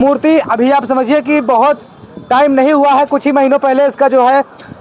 मूर्ति अभी आप समझिए कि बहुत टाइम नहीं हुआ है, कुछ ही महीनों पहले इसका जो है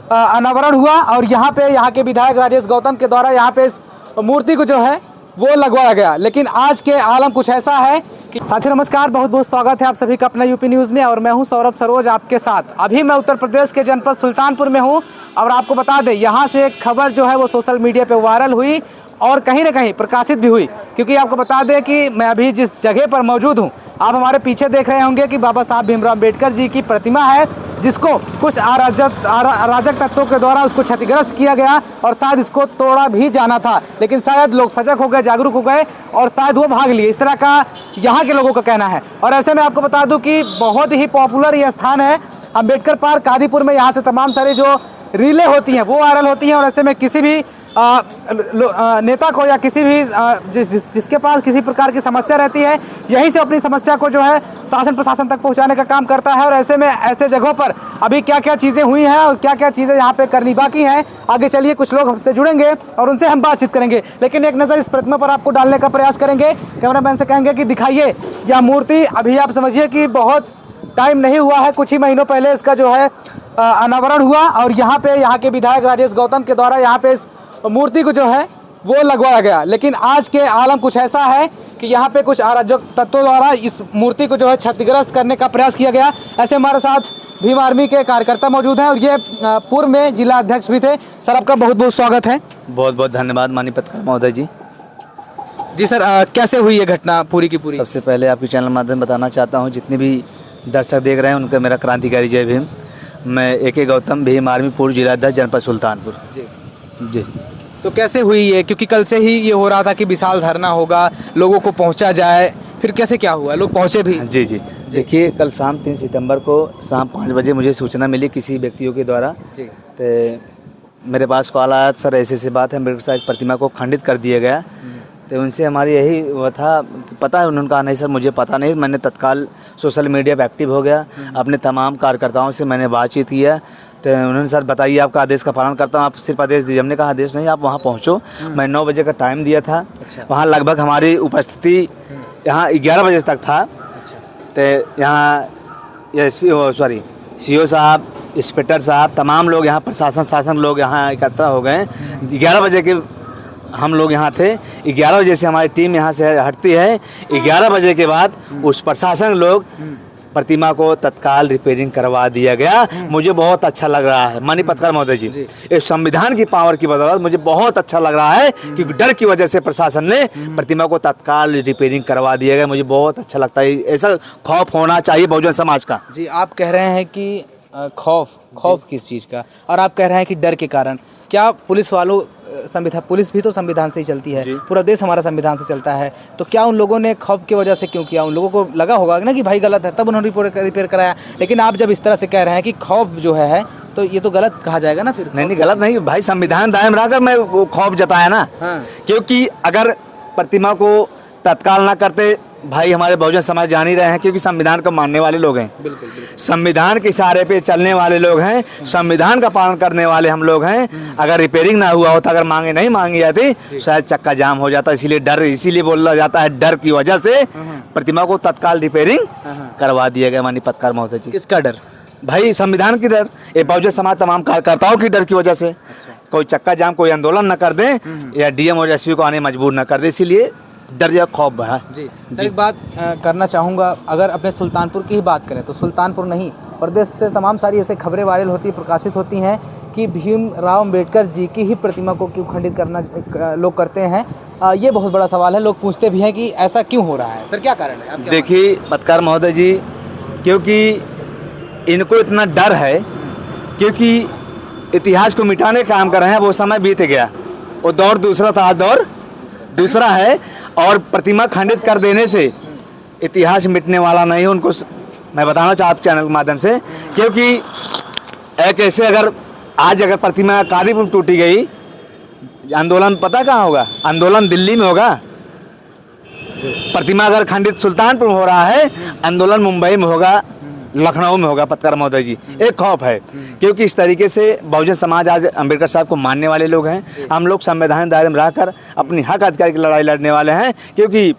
अनावरण हुआ और यहाँ के विधायक राजेश गौतम के द्वारा यहाँ पे इस मूर्ति को जो है वो लगवाया गया। लेकिन आज के आलम कुछ ऐसा है कि साथी नमस्कार, बहुत बहुत स्वागत है आप सभी का अपना यूपी न्यूज़ में और मैं हूँ सौरभ सरोज आपके साथ। अभी मैं उत्तर प्रदेश के जनपद सुल्तानपुर में हूँ और आपको बता दें यहाँ से एक खबर जो है वो सोशल मीडिया पर वायरल हुई और कहीं ना कहीं प्रकाशित भी हुई, क्योंकि आपको बता दें कि मैं अभी जिस जगह पर मौजूद हूँ, आप हमारे पीछे देख रहे होंगे कि बाबा साहब भीमराव अम्बेडकर जी की प्रतिमा है, जिसको कुछ अराजक तत्वों के द्वारा उसको क्षतिग्रस्त किया गया और शायद इसको तोड़ा भी जाना था, लेकिन शायद लोग सजग हो गए, जागरूक हो गए और शायद वो भाग लिए। इस तरह का यहाँ के लोगों का कहना है। और ऐसे में आपको बता दूं कि बहुत ही पॉपुलर ये स्थान है अम्बेडकर पार्क कादीपुर में। यहाँ से तमाम सारी जो रीलें होती हैं वो वायरल होती हैं और ऐसे में किसी भी नेता को या किसी भी जिसके पास किसी प्रकार की समस्या रहती है, यहीं से अपनी समस्या को जो है शासन प्रशासन तक पहुंचाने का काम करता है। और ऐसे में ऐसे जगहों पर अभी क्या क्या चीज़ें हुई हैं और क्या क्या चीज़ें यहाँ पे करनी बाकी हैं, आगे चलिए कुछ लोग हमसे जुड़ेंगे और उनसे हम बातचीत करेंगे। लेकिन एक नज़र इस प्रतिमा पर आपको डालने का प्रयास करेंगे। कैमरामैन से कहेंगे कि दिखाइए यह मूर्ति। अभी आप समझिए कि बहुत टाइम नहीं हुआ है, कुछ ही महीनों पहले इसका जो है अनावरण हुआ और यहाँ के विधायक राजेश गौतम के द्वारा यहाँ पे मूर्ति को जो है वो लगवाया गया। लेकिन आज के आलम कुछ ऐसा है कि यहाँ पे कुछ अराजक तत्वों द्वारा इस मूर्ति को जो है क्षतिग्रस्त करने का प्रयास किया गया। ऐसे हमारे साथ भीम आर्मी के कार्यकर्ता मौजूद हैं और ये पूर्व में जिला अध्यक्ष भी थे। सर, आपका बहुत बहुत स्वागत है। बहुत बहुत धन्यवाद माननीय पत्रकार महोदय जी। जी सर, कैसे हुई ये घटना पूरी की पूरी? सबसे पहले आपके चैनल माध्यम बताना चाहता हूँ, जितने भी दर्शक देख रहे हैं उनका मेरा क्रांतिकारी जय भीम। मैं AK गौतम, भीम आर्मी पूर्व जिला अध्यक्ष जनपद सुल्तानपुर जी। तो कैसे हुई ये, क्योंकि कल से ही ये हो रहा था कि विशाल धरना होगा, लोगों को पहुंचा जाए, फिर कैसे क्या हुआ, लोग पहुंचे भी? जी। देखिए, कल शाम 3 सितंबर को शाम 5 बजे मुझे सूचना मिली किसी व्यक्तियों के द्वारा। तो मेरे पास कॉल आया, सर ऐसे बात है, अम्बेडकर साहब प्रतिमा को खंडित कर दिया गया। तो उनसे हमारी यही वो था, पता है उन्होंने कहा नहीं सर मुझे पता नहीं। मैंने तत्काल सोशल मीडिया पर एक्टिव हो गया, अपने तमाम कार्यकर्ताओं से मैंने बातचीत किया। तो उन्होंने सर बताइए आपका आदेश का पालन करता हूँ, आप सिर्फ आदेश दीजिए। हमने कहा आदेश नहीं, आप वहाँ पहुँचो। मैं 9 बजे का टाइम दिया था। वहाँ लगभग हमारी उपस्थिति यहाँ 11 बजे तक था। तो यहाँ CO साहब, इंस्पेक्टर साहब, तमाम लोग यहाँ प्रशासन लोग यहाँ एकत्र हो गए। 11 बजे के हम लोग यहाँ थे। 11 बजे से हमारी टीम यहाँ से हटती है। 11 बजे के बाद उस प्रशासन लोग प्रतिमा को तत्काल रिपेयरिंग करवा दिया गया। मुझे बहुत अच्छा लग रहा है माननीय पत्रकार महोदय जी, इस संविधान की पावर की बदौलत मुझे बहुत अच्छा लग रहा है, क्योंकि डर की वजह से प्रशासन ने प्रतिमा को तत्काल रिपेयरिंग करवा दिया गया। मुझे बहुत अच्छा लगता है, ऐसा खौफ होना चाहिए बहुजन समाज का। जी, आप कह रहे हैं कि खौफ किस चीज़ का, और आप कह रहे हैं कि डर के कारण, क्या पुलिस वालों पुलिस भी तो संविधान से ही चलती है, पूरा देश हमारा संविधान से चलता है, तो क्या उन लोगों ने खौफ की वजह से क्यों किया? उन लोगों को लगा होगा ना कि भाई गलत है, तब उन्होंने रिपेयर कराया। लेकिन आप जब इस तरह से कह रहे हैं कि खौफ जो है तो ये तो गलत कहा जाएगा ना फिर? नहीं, गलत नहीं भाई, संविधान दायम रहकर मैं वो खौफ जताया ना। क्योंकि अगर प्रतिमा को तत्काल ना करते, भाई हमारे बहुजन समाज जान ही रहे हैं, क्योंकि संविधान को मानने वाले लोग हैं। बिल्कुल। संविधान के इशारे पे चलने वाले लोग हैं, संविधान का पालन करने वाले हम लोग हैं। अगर रिपेयरिंग ना हुआ होता, अगर मांगे नहीं मांगी जाती, शायद चक्का जाम हो जाता। इसीलिए बोला जाता है डर की वजह से प्रतिमा को तत्काल रिपेयरिंग करवा दिया गया माननीय पत्रकार महोदय जी। किसका डर? भाई संविधान की डर, ये बहुजन समाज तमाम कार्यकर्ताओं की डर की वजह से। कोई चक्का जाम, कोई आंदोलन न कर दे या DM और SP को आने मजबूर न कर दे, इसीलिए डर या खौफ है। जी सर, एक बात करना चाहूँगा, अगर अपने सुल्तानपुर की ही बात करें तो सुल्तानपुर नहीं, प्रदेश से तमाम सारी ऐसे खबरें वायरल होती प्रकाशित होती हैं कि भीमराव अम्बेडकर जी की ही प्रतिमा को क्यों खंडित करना लोग करते हैं। ये बहुत बड़ा सवाल है, लोग पूछते भी हैं कि ऐसा क्यों हो रहा है। सर, क्या कारण है? देखिए पत्रकार महोदय जी, क्योंकि इनको इतना डर है, क्योंकि इतिहास को मिटाने का काम कर रहे हैं। वो समय बीत गया, वो दौर दूसरा था, दौर दूसरा है। और प्रतिमा खंडित कर देने से इतिहास मिटने वाला नहीं है, उनको मैं बताना चाहता हूँ चैनल के माध्यम से। क्योंकि एक ऐसे अगर प्रतिमा कादीपुर टूटी गई, आंदोलन पता कहाँ होगा? आंदोलन दिल्ली में होगा। प्रतिमा अगर खंडित सुल्तानपुर में हो रहा है, आंदोलन मुंबई में होगा, लखनऊ में होगा। पत्रकार महोदय जी, एक खौफ है, क्योंकि इस तरीके से बहुजन समाज आज अम्बेडकर साहब को मानने वाले लोग हैं। हम लोग संविधान दायरे में रहकर अपनी हक अधिकार की लड़ाई लड़ने वाले हैं, क्योंकि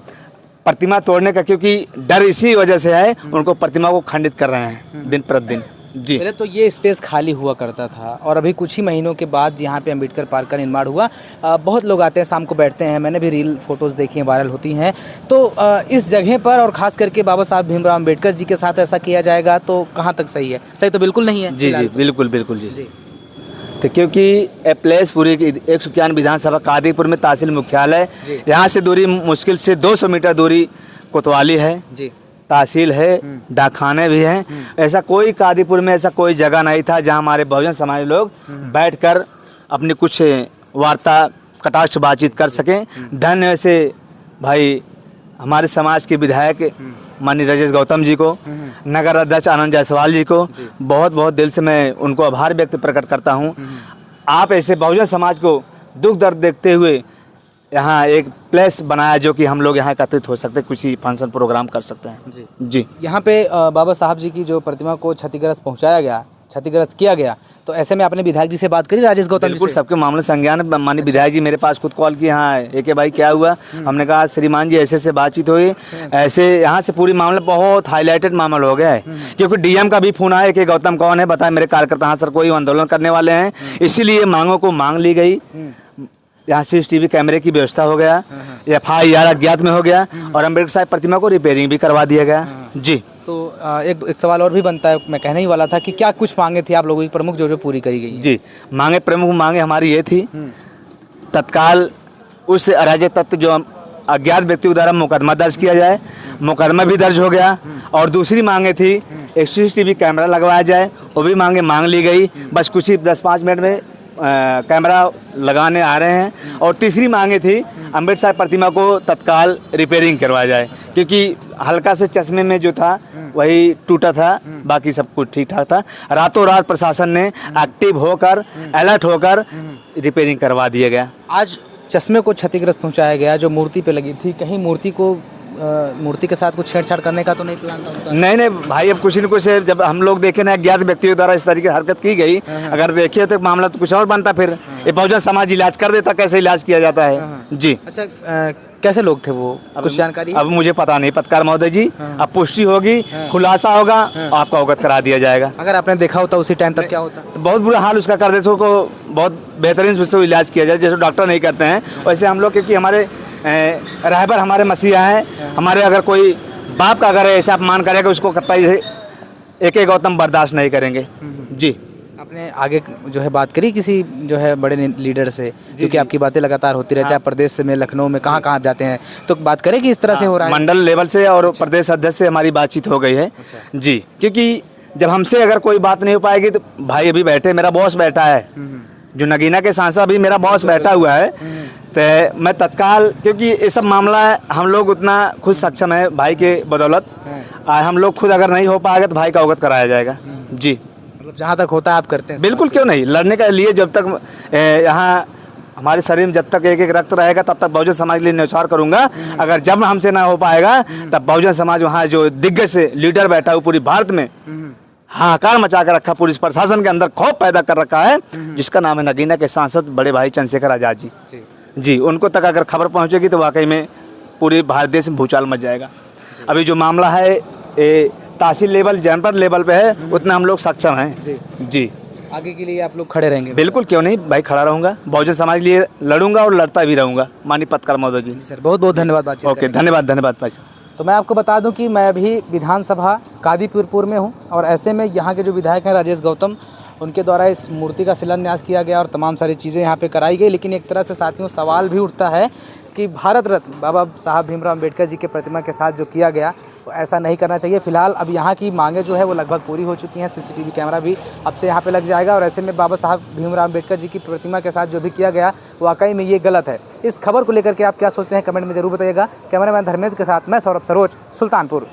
प्रतिमा तोड़ने का, क्योंकि डर इसी वजह से है, उनको प्रतिमा को खंडित कर रहे हैं दिन प्रतिदिन। जी, पहले तो ये स्पेस खाली हुआ करता था और अभी कुछ ही महीनों के बाद यहाँ पे अंबेडकर पार्क का निर्माण हुआ। बहुत लोग आते हैं, शाम को बैठते हैं, मैंने भी रील फोटोज़ देखी हैं, वायरल होती हैं। तो इस जगह पर और ख़ास करके बाबा साहब भीमराव अंबेडकर जी के साथ ऐसा किया जाएगा तो कहाँ तक सही है? सही तो बिल्कुल नहीं है। जी जी, बिल्कुल बिल्कुल जी। तो क्योंकि ए प्लेस पूरी 191 विधानसभा कादीपुर में तहसील मुख्यालय, यहाँ से दूरी मुश्किल से 200 मीटर दूरी कोतवाली है जी, तहसील है, डाकखाने भी हैं। ऐसा कोई कादीपुर में ऐसा कोई जगह नहीं था जहां हमारे बहुजन समाज लोग बैठकर अपनी कुछ वार्ता कटाक्ष बातचीत कर सकें। धन्य से भाई हमारे समाज के विधायक माननीय राजेश गौतम जी को, नगर अध्यक्ष आनंद जायसवाल जी को बहुत बहुत दिल से मैं उनको आभार व्यक्त प्रकट करता हूँ। आप ऐसे बहुजन समाज को दुख दर्द देखते हुए यहाँ एक प्लेस बनाया जो कि हम लोग यहाँ एकत्रित हो सकते, कुछ ही फंक्शन प्रोग्राम कर सकते हैं। जी जी, यहाँ पे बाबा साहब जी की जो प्रतिमा को क्षतिग्रस्त पहुँचाया गया, क्षतिग्रस्त किया गया, तो ऐसे में आपने विधायक जी से बात करी, राजेश गौतम जी बिल्कुल से? सबके मामले संज्ञान। माननीय विधायक जी मेरे पास खुद कॉल किए, हाँ एक भाई क्या हुआ, हमने कहा श्रीमान जी ऐसे से बातचीत हुई, ऐसे यहाँ से पूरी मामला बहुत हाईलाइटेड मामला हो गया है। क्योंकि डीएम का भी फोन आया कि गौतम कौन है बताए, मेरे कार्यकर्ता हाँ सर कोई आंदोलन करने वाले हैं, इसीलिए मांगों को मांग ली गई। यहाँ CCTV कैमरे की व्यवस्था हो गया, FIR अज्ञात में हो गया और अम्बेडकर साहब प्रतिमा को रिपेयरिंग भी करवा दिया गया। जी, तो एक सवाल और भी बनता है, मैं कहने ही वाला था कि क्या कुछ मांगे थी आप लोगों की प्रमुख जो पूरी करी गई हैं? जी, प्रमुख मांगे हमारी ये थी, तत्काल उस अराजक तत्व जो अज्ञात व्यक्तियों द्वारा मुकदमा दर्ज किया जाए, मुकदमा भी दर्ज हो गया। और दूसरी मांगे थी एक CCTV कैमरा लगवाया जाए, वो भी मांग ली गई। बस कुछ ही 10-5 मिनट में कैमरा लगाने आ रहे हैं। और तीसरी मांगे थी अम्बेडकर साहब प्रतिमा को तत्काल रिपेयरिंग करवाया जाए, क्योंकि हल्का से चश्मे में जो था वही टूटा था, बाकी सब कुछ ठीक ठाक था। रातों रात प्रशासन ने एक्टिव होकर, अलर्ट होकर रिपेयरिंग करवा दिया गया। आज चश्मे को क्षतिग्रस्त पहुंचाया गया जो मूर्ति पे लगी थी, कहीं मूर्ति के साथ कुछ छेड़छाड़ करने का तो नहीं प्लान था? नहीं भाई, अब कुछ न कुछ जब हम लोग देखे ना अज्ञात व्यक्तियों द्वारा इस तरीके की हरकत की गई, अगर देखिए तो मामला तो कुछ और बनता, फिर ये बहुजन समाज इलाज कर देता, कैसे इलाज किया जाता है। जी, अच्छा, कैसे लोग थे वो, कुछ जानकारी? अब मुझे पता नहीं पत्रकार महोदय जी, अब पुष्टि होगी, खुलासा होगा, आपको अवगत करा दिया जाएगा। अगर आपने देखा होता उसी टाइम तक क्या होता? तो बहुत बुरा हाल उसका कर देते, उसको बहुत बेहतरीन से इलाज किया जाए, जैसे डॉक्टर नहीं करते हैं वैसे हम लोग, क्योंकि हमारे रहबर हमारे मसीहा हैं, हमारे अगर कोई बाप का अगर ऐसा अपमान करेगा उसको कतई से एक गौतम बर्दाश्त नहीं करेंगे। जी, आपने आगे जो है बात करी किसी जो है बड़े लीडर से, क्योंकि आपकी बातें लगातार होती रहती है, आप प्रदेश से में लखनऊ में कहाँ आप जाते हैं, तो बात करें कि इस तरह से हो रहा है? मंडल लेवल से और प्रदेश अध्यक्ष से हमारी बातचीत हो गई है। जी, क्योंकि जब हमसे अगर कोई बात नहीं हो पाएगी तो भाई अभी बैठे, मेरा बॉस बैठा है, जो नगीना के सांसद भी मेरा बॉस बैठा हुआ है, तो मैं तत्काल, क्योंकि ये सब मामला है, हम लोग उतना खुद सक्षम है भाई के बदौलत, हम लोग खुद अगर नहीं हो पाएगा तो भाई का अवगत कराया जाएगा। जी, मतलब जहाँ तक होता है आप करते हैं? बिल्कुल, क्यों नहीं, लड़ने के लिए जब तक यहाँ हमारे शरीर में जब तक एक रक्त रहेगा तब तक बहुजन समाज के लिए न्यौछावर करूंगा। अगर जब हमसे ना हो पाएगा तब बहुजन समाज वहाँ जो दिग्गज से लीडर बैठा हुआ पूरी भारत में हाहाकार मचा कर रखा, पुलिस प्रशासन के अंदर खौफ पैदा कर रखा है, जिसका नाम है नगीना के सांसद बड़े भाई चंद्रशेखर आजाद जी। जी, उनको तक अगर खबर पहुंचेगी तो वाकई में पूरे भारत देश में भूचाल मच जाएगा। अभी जो मामला है तहसील लेवल, जनपद लेवल पे है, उतना हम लोग सक्षम हैं। जी, आगे के लिए आप लोग खड़े रहेंगे? बिल्कुल, क्यों नहीं भाई, खड़ा रहूंगा, बहुजन समाज के लिए लड़ूंगा और लड़ता भी रहूंगा। माननीय पत्रकार महोदय जी, सर बहुत बहुत धन्यवाद बातचीत। ओके, धन्यवाद भाई साहब। तो मैं आपको बता दूं कि मैं अभी विधानसभा कादीपुर में हूं और ऐसे में यहाँ के जो विधायक हैं राजेश गौतम, उनके द्वारा इस मूर्ति का शिलान्यास किया गया और तमाम सारी चीज़ें यहाँ पे कराई गई। लेकिन एक तरह से साथियों सवाल भी उठता है कि भारत रत्न बाबा साहब भीमराव अम्बेडकर जी के प्रतिमा के साथ जो किया गया वो ऐसा नहीं करना चाहिए। फिलहाल अब यहाँ की मांगे जो है वो लगभग पूरी हो चुकी हैं, CCTV कैमरा भी अब से यहाँ पे लग जाएगा और ऐसे में बाबा साहब भीमराव अम्बेडकर जी की प्रतिमा के साथ जो भी किया गया वाकई में ये गलत है। इस खबर को लेकर के आप क्या सोचते हैं कमेंट में जरूर बताइएगा। कैमरामैन धर्मेंद्र के साथ मैं सौरभ सरोज, सुल्तानपुर।